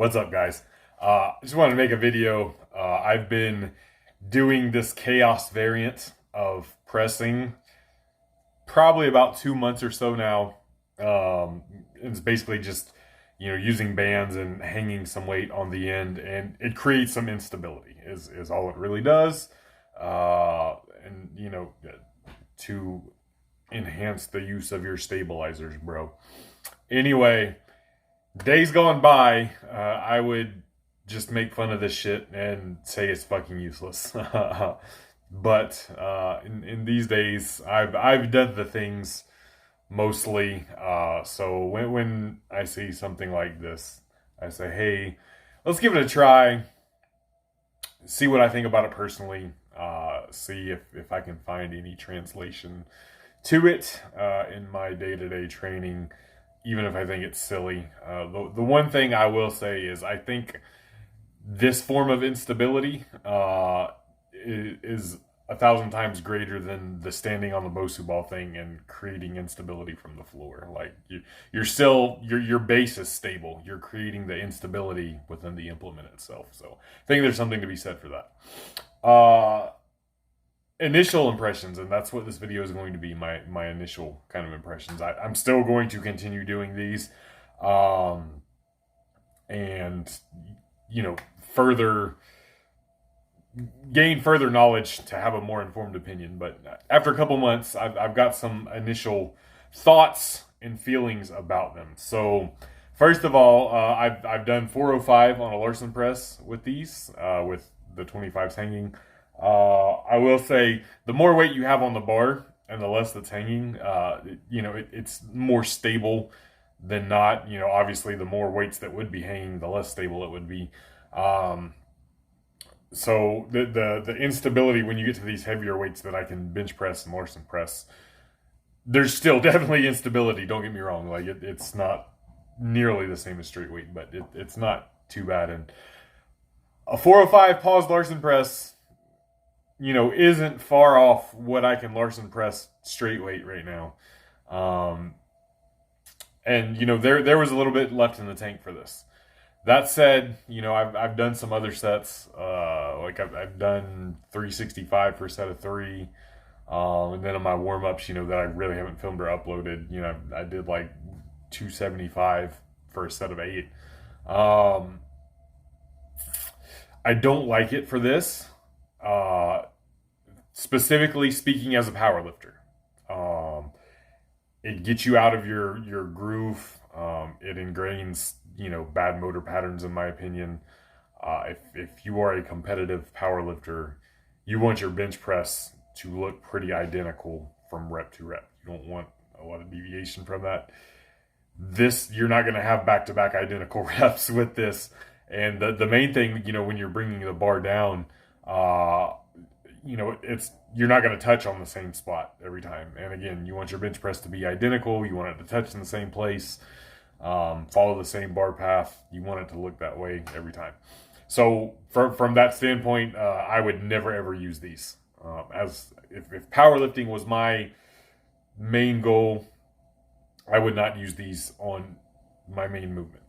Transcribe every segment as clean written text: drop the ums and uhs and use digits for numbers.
What's up, guys? I just wanted to make a video. I've been doing this chaos variant of pressing probably about 2 months or so now. It's basically just, using bands and hanging some weight on the end, and it creates some instability, is all it really does. And, to enhance the use of your stabilizers, bro. Anyway, days gone by, I would just make fun of this shit and say it's fucking useless. But in these days, I've done the things mostly. So when I see something like this, I say, hey, let's give it a try. See what I think about it personally. See if I can find any translation to it in my day-to-day training, even if I think it's silly. The one thing I will say is I think this form of instability is 1,000 times greater than the standing on the Bosu ball thing and creating instability from the floor. Like you're still your base is stable. You're creating the instability within the implement itself. So I think there's something to be said for that. Initial impressions, and that's what this video is going to be, my initial kind of impressions. I'm still going to continue doing these, and further gain further knowledge to have a more informed opinion. But after a couple months, I've got some initial thoughts and feelings about them. So first of all, I've done 405 on a Larson press with these, with the 25s hanging. I will say the more weight you have on the bar and the less that's hanging, it's more stable than not. Obviously the more weights that would be hanging, the less stable it would be. So the instability when you get to these heavier weights that I can bench press and Larson press, there's still definitely instability. Don't get me wrong. Like it's not nearly the same as straight weight, but it's not too bad. And a 405 paused Larson press, isn't far off what I can Larson press straight weight right now. And there was a little bit left in the tank for this. That said, I've done some other sets. Like I've done 365 for a set of 3. And then in my warm-ups, that I really haven't filmed or uploaded, I did like 275 for a set of 8. I don't like it for this. Specifically speaking as a power lifter. It gets you out of your groove. It ingrains, bad motor patterns, in my opinion. If you are a competitive power lifter, you want your bench press to look pretty identical from rep to rep. You don't want a lot of deviation from that. You're not going to have back-to-back identical reps with this. And the main thing, when you're bringing the bar down, you're not going to touch on the same spot every time. And again, you want your bench press to be identical. You want it to touch in the same place, follow the same bar path. You want it to look that way every time. So from that standpoint, I would never ever use these. As if powerlifting was my main goal, I would not use these on my main movement.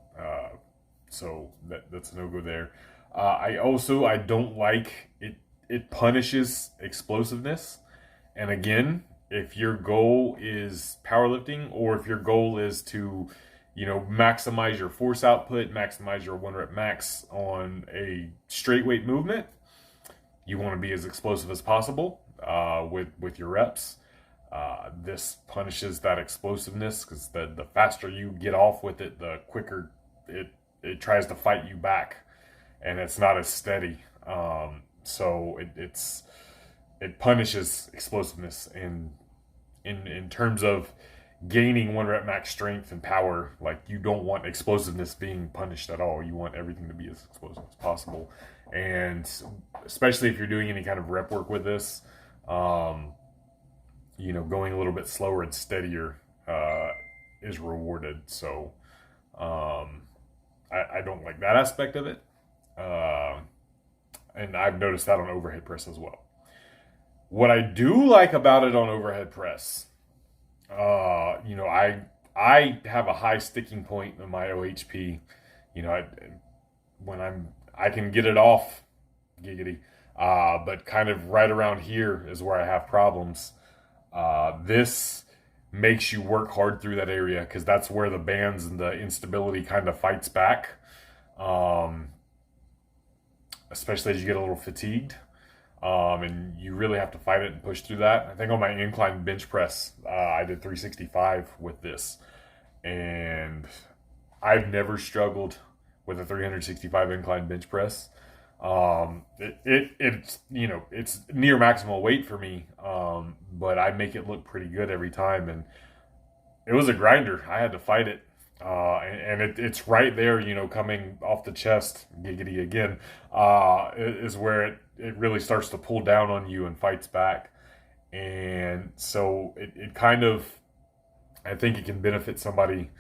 So that's a no-go there. I don't like it. It punishes explosiveness. And again, if your goal is powerlifting, or if your goal is to, maximize your force output, maximize your 1 rep max on a straight weight movement, you want to be as explosive as possible with your reps. This punishes that explosiveness, because the faster you get off with it, the quicker it tries to fight you back, and it's not as steady. So it punishes explosiveness in terms of gaining 1 rep max strength and power. Like, you don't want explosiveness being punished at all. You want everything to be as explosive as possible. And especially if you're doing any kind of rep work with this, going a little bit slower and steadier is rewarded. So I don't like that aspect of it. And I've noticed that on overhead press as well. What I do like about it on overhead press, I have a high sticking point in my OHP. I can get it off, giggity. But kind of right around here is where I have problems. This makes you work hard through that area because that's where the bands and the instability kind of fights back. Um, Especially as you get a little fatigued. And you really have to fight it and push through that. I think on my incline bench press, I did 365 with this. And I've never struggled with a 365 incline bench press. It's it's near maximal weight for me, but I make it look pretty good every time. And it was a grinder. I had to fight it. It's right there, coming off the chest, giggity again, is where it really starts to pull down on you and fights back. And so it kind of, I think it can benefit somebody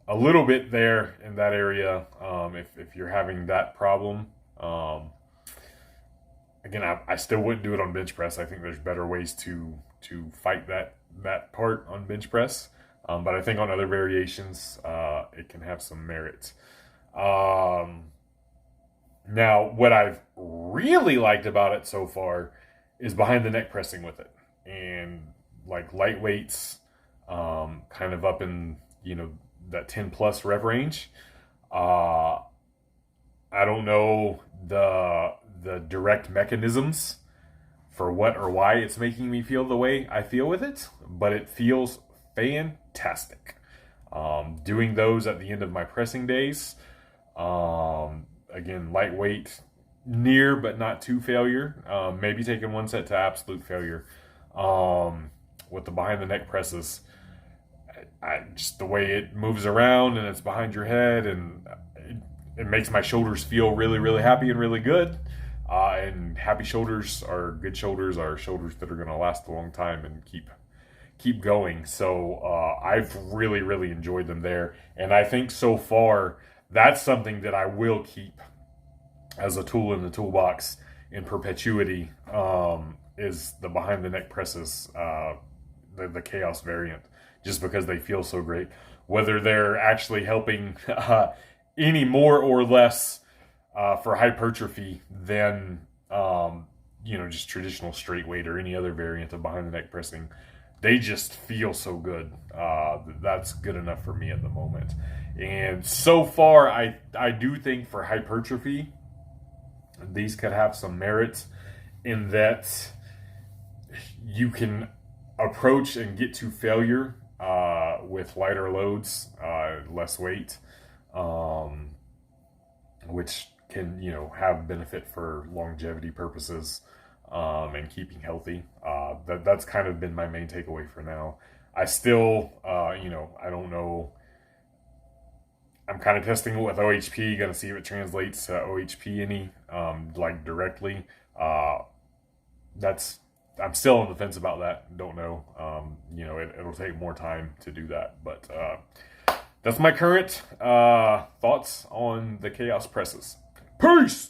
a little bit there in that area, if you're having that problem. Again, I still wouldn't do it on bench press. I think there's better ways to fight that part on bench press. But I think on other variations, it can have some merit. Now, what I've really liked about it so far is behind the neck pressing with it. And like light weights, kind of up in, that 10 plus rev range. I don't know the direct mechanisms for what or why it's making me feel the way I feel with it, but it feels fantastic. Doing those at the end of my pressing days. Again, lightweight, near but not to failure. Maybe taking one set to absolute failure. With the behind the neck presses, I just the way it moves around and it's behind your head, and it makes my shoulders feel really, really happy and really good. And happy shoulders are good shoulders, are shoulders that are going to last a long time and keep going. So I've really, really enjoyed them there. And I think so far, that's something that I will keep as a tool in the toolbox in perpetuity, is the behind the neck presses, the Chaos variant, just because they feel so great. Whether they're actually helping any more or less for hypertrophy than just traditional straight weight or any other variant of behind the neck pressing. They just feel so good. That's good enough for me at the moment. And so far, I do think for hypertrophy, these could have some merit in that you can approach and get to failure with lighter loads, less weight, which can have benefit for longevity purposes, and keeping healthy. That's kind of been my main takeaway for now. I still I don't know, I'm kind of testing it with OHP, gonna see if it translates to OHP any directly. I'm still on the fence about that. Don't know. It'll take more time to do that, but that's my current thoughts on the Chaos presses. Peace!